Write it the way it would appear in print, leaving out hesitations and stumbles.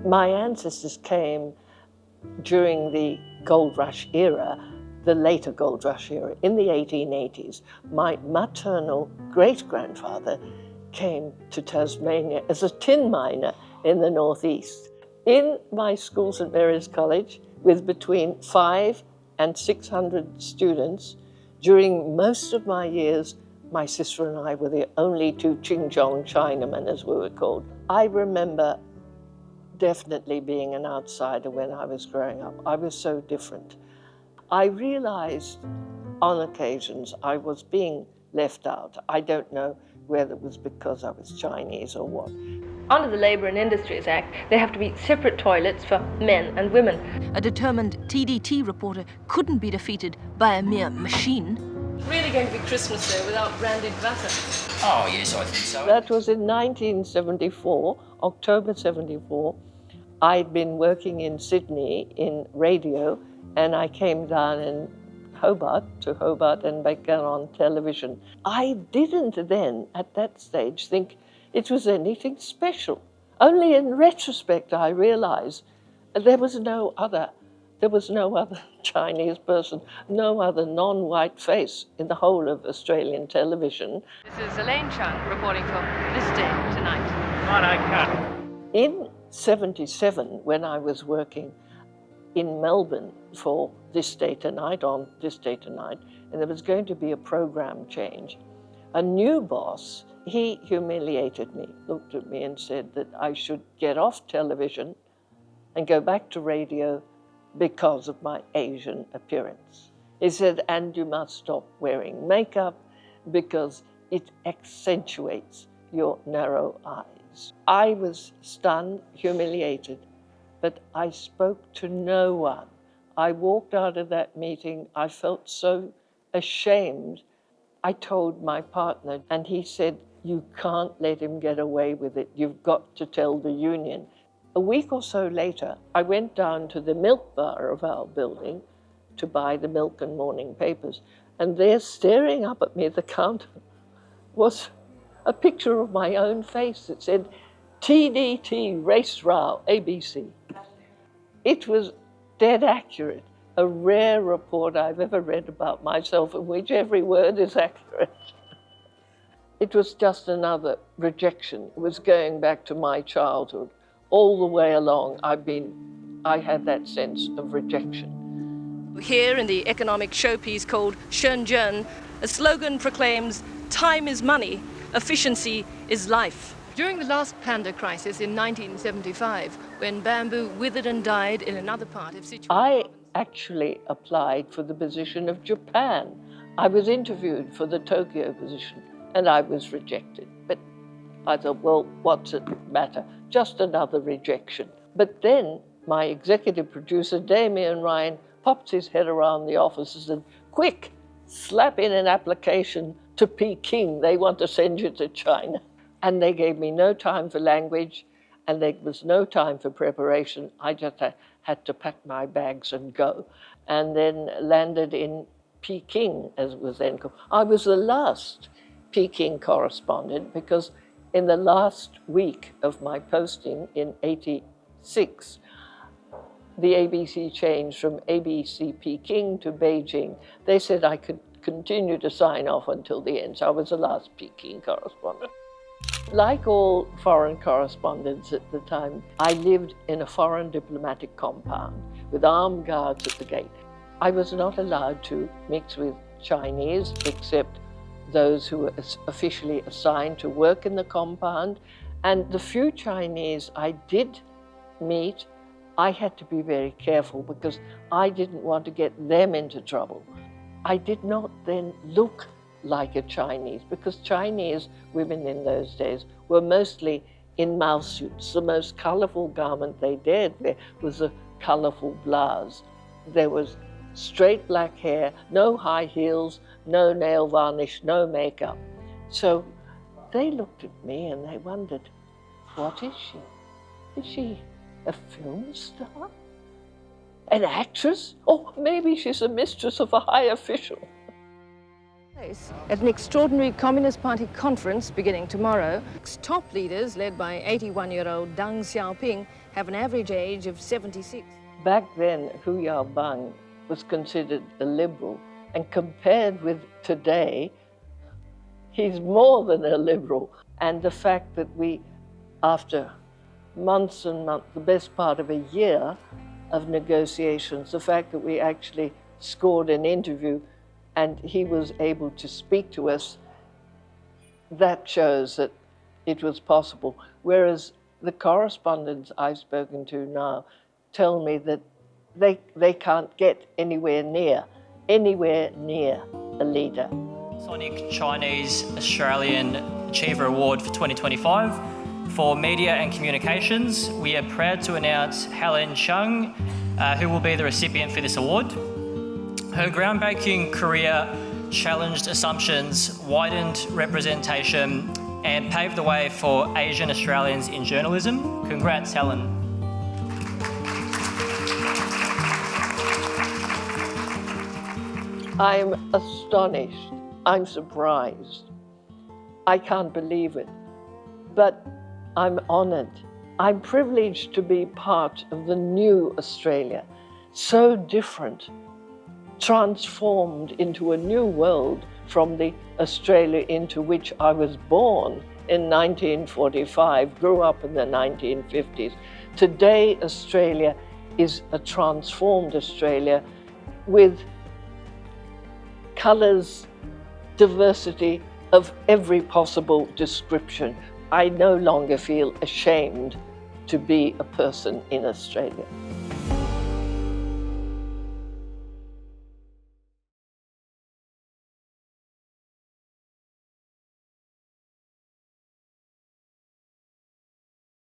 My ancestors came during the gold rush era, the later gold rush era, in the 1880s. My maternal great-grandfather came to Tasmania as a tin miner in the northeast. In my school, St Mary's College, with between 500 and 600 students, during most of my years, my sister and I were the only two Ching-Chong Chinamen, as we were called. I remember definitely being an outsider when I was growing up. I was so different. I realized on occasions I was being left out. I don't know whether it was because I was Chinese or what. Under the Labour and Industries Act, there have to be separate toilets for men and women. A determined TDT reporter couldn't be defeated by a mere machine. It's really going to be Christmas there without branded butter. Oh, yes, I think so. That was in 1974, October 74. I'd been working in Sydney in radio, and I came down to Hobart and began on television. I didn't then, at that stage, think it was anything special. Only in retrospect I realized there was no other Chinese person, no other non-white face in the whole of Australian television. This is Elaine Chung reporting for This Day Tonight. In 77, when I was working in Melbourne for This Day Tonight, on This Day Tonight, and there was going to be a program change, a new boss, he humiliated me, looked at me and said that I should get off television and go back to radio because of my Asian appearance. He said, and you must stop wearing makeup because it accentuates your narrow eyes. I was stunned, humiliated, but I spoke to no one. I walked out of that meeting, I felt so ashamed. I told my partner, and he said, you can't let him get away with it. You've got to tell the union. A week or so later, I went down to the milk bar of our building to buy the milk and morning papers, and there, staring up at me at the counter, was a picture of my own face that said, TDT Race Row, ABC. It was dead accurate, a rare report I've ever read about myself in which every word is accurate. It was just another rejection. It was going back to my childhood. All the way along, I had that sense of rejection. Here in the economic showpiece called Shenzhen, a slogan proclaims, time is money, efficiency is life. During the last panda crisis in 1975, when bamboo withered and died in another part of Sichuan I actually applied for the position of Japan. I was interviewed for the Tokyo position, and I was rejected. But I thought, well, what's it matter? Just another rejection. But then my executive producer, Damien Ryan, popped his head around the office and said, quick, slap in an application to Peking. They want to send you to China. And they gave me no time for language, and there was no time for preparation. I just had to pack my bags and go. And then landed in Peking, as it was then called. I was the last Peking correspondent because in the last week of my posting in 86, the ABC changed from ABC Peking to Beijing. They said I could continue to sign off until the end, so I was the last Peking correspondent. Like all foreign correspondents at the time, I lived in a foreign diplomatic compound with armed guards at the gate. I was not allowed to mix with Chinese except those who were officially assigned to work in the compound. And the few Chinese I did meet, I had to be very careful because I didn't want to get them into trouble. I did not then look like a Chinese because Chinese women in those days were mostly in mouse suits. The most colorful garment they dared wear was a colorful blouse. There was straight black hair, no high heels, no nail varnish, no makeup. So they looked at me and they wondered, what is she? Is she a film star? An actress? Or maybe she's a mistress of a high official. At an extraordinary Communist Party conference beginning tomorrow, top leaders led by 81-year-old Deng Xiaoping have an average age of 76. Back then, Hu Yaobang was considered a liberal, and compared with today, he's more than a liberal. And the fact that we, after months and months, the best part of a year of negotiations, the fact that we actually scored an interview and he was able to speak to us, that shows that it was possible. Whereas the correspondents I've spoken to now tell me that they can't get anywhere near a leader. Sonic Chinese Australian Achiever Award for 2025. For Media and Communications, we are proud to announce Helen Chung, who will be the recipient for this award. Her groundbreaking career challenged assumptions, widened representation, and paved the way for Asian Australians in journalism. Congrats, Helen. I'm astonished. I'm surprised. I can't believe it. But I'm honoured. I'm privileged to be part of the new Australia, so different, transformed into a new world from the Australia into which I was born in 1945, grew up in the 1950s. Today, Australia is a transformed Australia with colours, diversity of every possible description. I no longer feel ashamed to be a person in Australia.